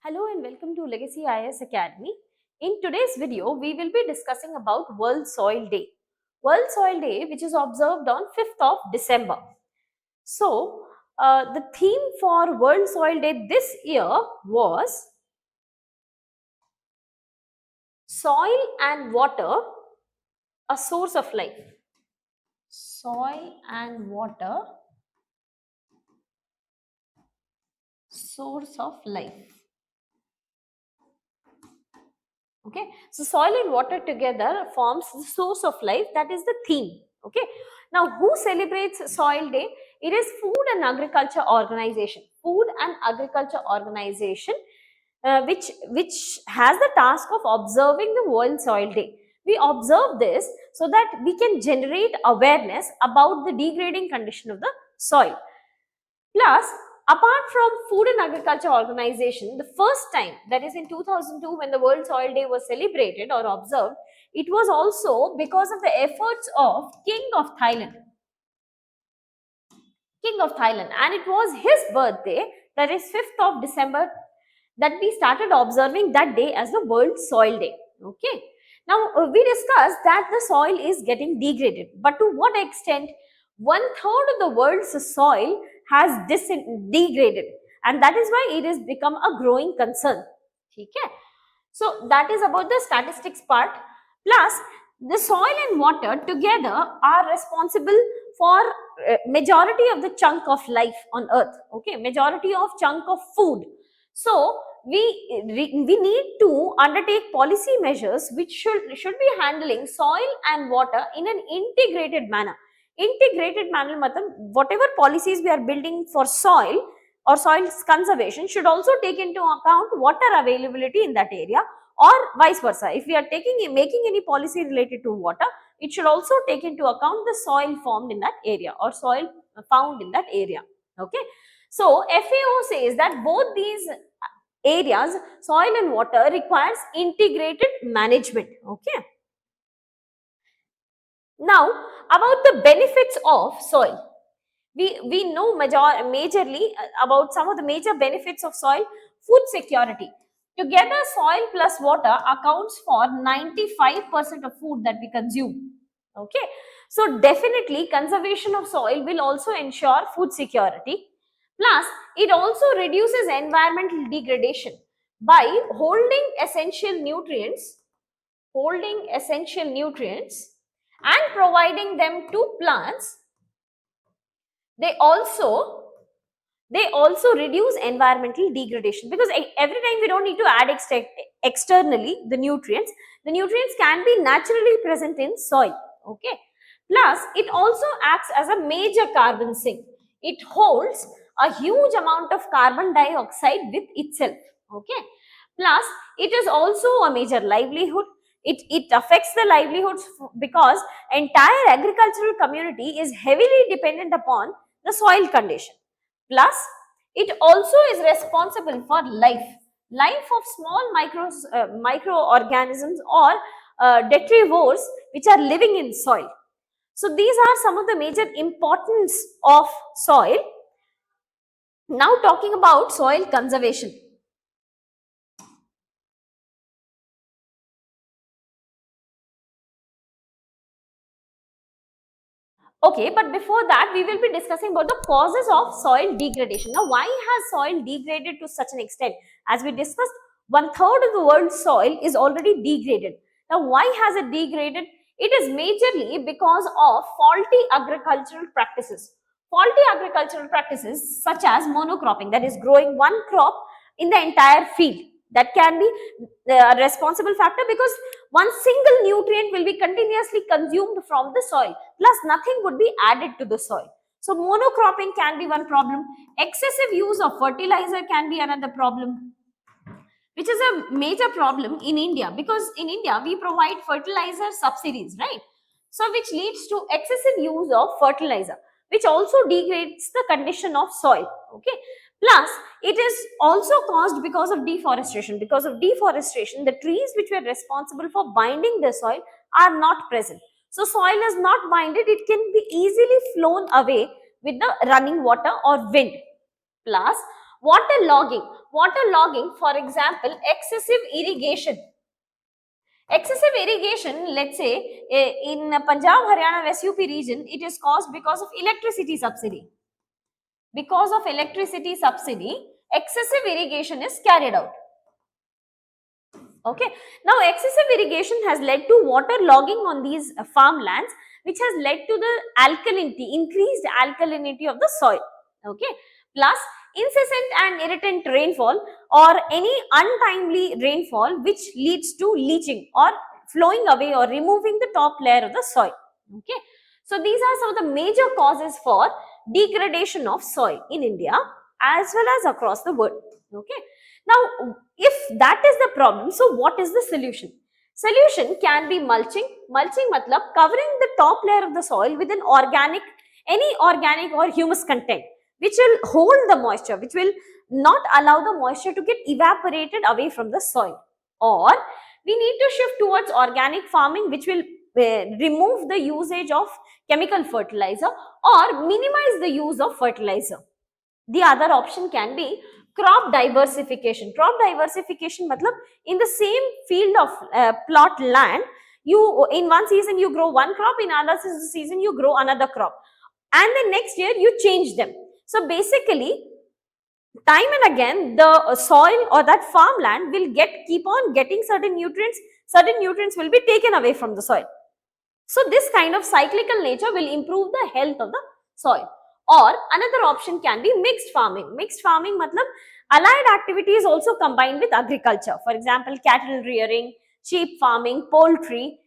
Hello and welcome to Legacy IAS Academy. In today's video, we will be discussing about World Soil Day. World Soil Day, which is observed on 5th of December. So, the theme for World Soil Day this year was Soil and Water, a Source of Life. Soil and water, source of life. Okay, so soil and water together forms the source of life. That is the theme. Okay, now who celebrates Soil Day? It is Food and Agriculture Organization. Food and Agriculture Organization, which has the task of observing the World Soil Day. We observe this so that we can generate awareness about the degrading condition of the soil. Plus, apart from Food and Agriculture Organization, the first time, that is in 2002 when the World Soil Day was celebrated or observed, it was also because of the efforts of King of Thailand. And it was his birthday, that is 5th of December, that we started observing that day as the World Soil Day. Okay. Now, we discussed that the soil is getting degraded, but to what extent? 1/3 of the world's soil has degraded, and that is why it has become a growing concern. Okay. So, that is about the statistics part. Plus, the soil and water together are responsible for majority of the chunk of life on earth. Okay, majority of chunk of food. So, we need to undertake policy measures which should be handling soil and water in an integrated manner. Integrated manner matlab whatever policies we are building for soil or soil conservation should also take into account water availability in that area, or vice versa. If we are making any policy related to water, it should also take into account the soil formed in that area or soil found in that area. Okay. So, FAO says that both these areas, soil and water, requires integrated management. Okay. Now, about the benefits of soil. We know majorly about some of the major benefits of soil. Food security. Together, soil plus water accounts for 95% of food that we consume. Okay. So, definitely conservation of soil will also ensure food security. Plus, it also reduces environmental degradation by holding essential nutrients and providing them to plants. They also reduce environmental degradation, because every time we don't need to add externally the nutrients can be naturally present in soil. Okay. Plus, it also acts as a major carbon sink. It holds a huge amount of carbon dioxide with itself. Okay. Plus, it is also a major livelihood. It affects the livelihoods because entire agricultural community is heavily dependent upon the soil condition. Plus, it also is responsible for life of small microorganisms or detrivores which are living in soil. So, these are some of the major importance of soil. Now, talking about soil conservation. Okay, but before that, we will be discussing about the causes of soil degradation. Now, why has soil degraded to such an extent? As we discussed, 1/3 of the world's soil is already degraded. Now, why has it degraded? It is majorly because of faulty agricultural practices. Faulty agricultural practices such as monocropping, that is growing one crop in the entire field. That can be the responsible factor, because one single nutrient will be continuously consumed from the soil, plus nothing would be added to the soil. So, monocropping can be one problem. Excessive use of fertilizer can be another problem, which is a major problem in India, because in India we provide fertilizer subsidies, right? So, which leads to excessive use of fertilizer, which also degrades the condition of soil. Okay. Plus, it is also caused because of deforestation. Because of deforestation, the trees which were responsible for binding the soil are not present. So, soil is not binded, it can be easily flown away with the running water or wind. Plus, water logging. Waterlogging, for example, excessive irrigation. Excessive irrigation, let's say in Punjab, Haryana, West UP region, it is caused because of electricity subsidy. Because of electricity subsidy, excessive irrigation is carried out. Okay. Now, excessive irrigation has led to water logging on these farmlands, which has led to the alkalinity, increased alkalinity of the soil. Okay. Plus, incessant and irritant rainfall or any untimely rainfall which leads to leaching or flowing away or removing the top layer of the soil. Okay. So, these are some of the major causes for degradation of soil in India as well as across the world. Okay. Now, if that is the problem, so what is the solution? Solution can be mulching. Mulching matlab covering the top layer of the soil with an organic, any organic or humus content, which will hold the moisture, which will not allow the moisture to get evaporated away from the soil. Or we need to shift towards organic farming, which will remove the usage of chemical fertilizer or minimize the use of fertilizer. The other option can be crop diversification. Crop diversification matlab in the same field of plot land, you in one season you grow one crop, in another season you grow another crop, and the next year you change them. So basically, time and again the soil or that farmland will keep on getting certain nutrients will be taken away from the soil. So this kind of cyclical nature will improve the health of the soil. Or another option can be mixed farming. Mixed farming matlab allied activities also combined with agriculture. For example, cattle rearing, sheep farming, poultry,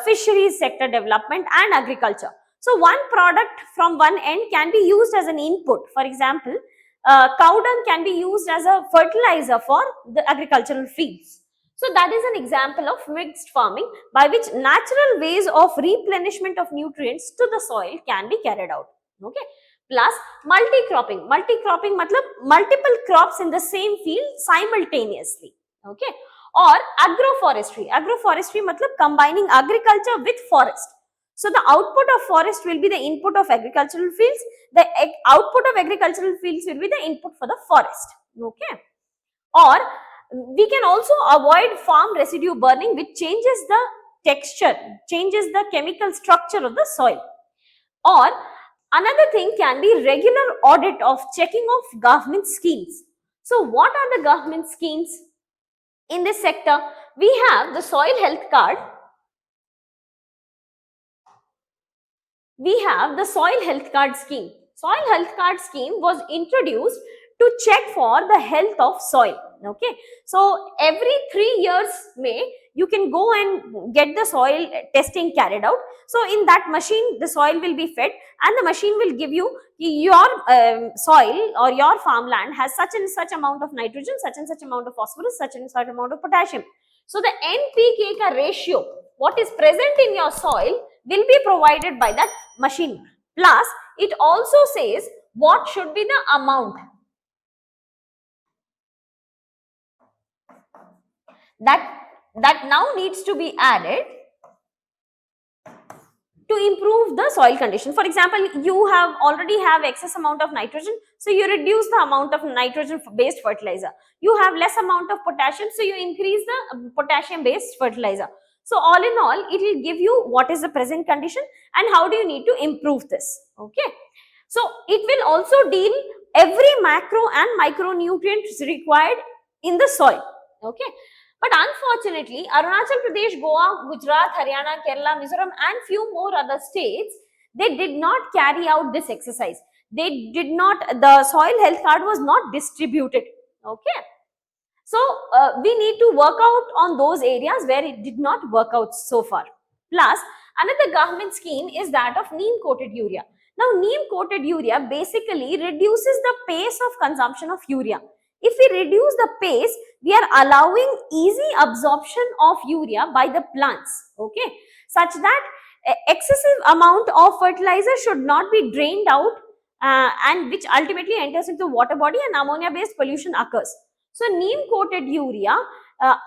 fisheries sector development and agriculture. So one product from one end can be used as an input. For example, cow dung can be used as a fertilizer for the agricultural fields. So that is an example of mixed farming, by which natural ways of replenishment of nutrients to the soil can be carried out. Okay. Plus multi-cropping. Multi-cropping matlab multiple crops in the same field simultaneously. Okay. Or agroforestry. Agroforestry matlab combining agriculture with forest. So the output of forest will be the input of agricultural fields. The output of agricultural fields will be the input for the forest. Okay. Or we can also avoid farm residue burning, which changes the texture, changes the chemical structure of the soil. Or another thing can be regular audit of checking of government schemes. So what are the government schemes in this sector? We have the soil health card. We have the soil health card scheme. Soil health card scheme was introduced to check for the health of soil. Okay. So every 3 years you can go and get the soil testing carried out. So in that machine, the soil will be fed and the machine will give you your soil or your farmland has such and such amount of nitrogen, such and such amount of phosphorus, such and such amount of potassium. So the NPK ka ratio, what is present in your soil, will be provided by that machine. Plus, it also says what should be the amount that now needs to be added to improve the soil condition. For example, you already have excess amount of nitrogen, so you reduce the amount of nitrogen based fertilizer. You have less amount of potassium, so you increase the potassium based fertilizer. So all in all, it will give you what is the present condition and how do you need to improve this. Okay. So it will also deal every macro and micronutrients required in the soil. Okay. But unfortunately, Arunachal Pradesh, Goa, Gujarat, Haryana, Kerala, Mizoram and few more other states, they did not carry out this exercise. They did not, the soil health card was not distributed. Okay. So, we need to work out on those areas where it did not work out so far. Plus, another government scheme is that of neem coated urea. Now, neem coated urea basically reduces the pace of consumption of urea. If we reduce the pace, we are allowing easy absorption of urea by the plants, okay, such that excessive amount of fertilizer should not be drained out and which ultimately enters into water body and ammonia based pollution occurs. So neem coated urea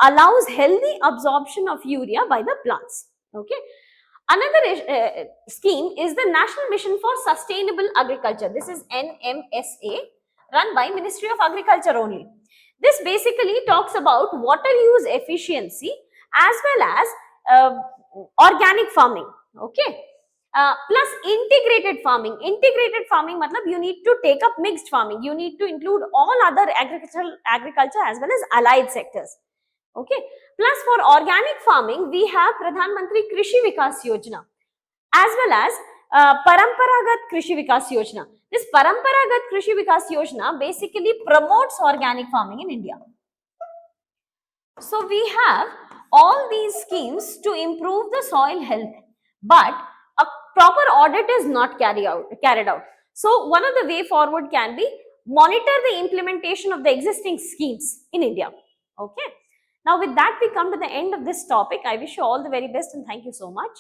allows healthy absorption of urea by the plants. Okay. Another scheme is the National Mission for Sustainable Agriculture. This is NMSA, run by Ministry of Agriculture only. This basically talks about water use efficiency as well as organic farming. Okay. Plus integrated farming. Integrated farming matlab you need to take up mixed farming. You need to include all other agriculture as well as allied sectors. Okay. Plus for organic farming, we have Pradhan Mantri Krishi Vikas Yojana as well as Paramparagat Krishi Vikas Yojana. This Paramparagat Krishi Vikas Yojana basically promotes organic farming in India. So we have all these schemes to improve the soil health, but a proper audit is not carried out. So one of the way forward can be monitor the implementation of the existing schemes in India. Okay. Now with that we come to the end of this topic. I wish you all the very best and thank you so much.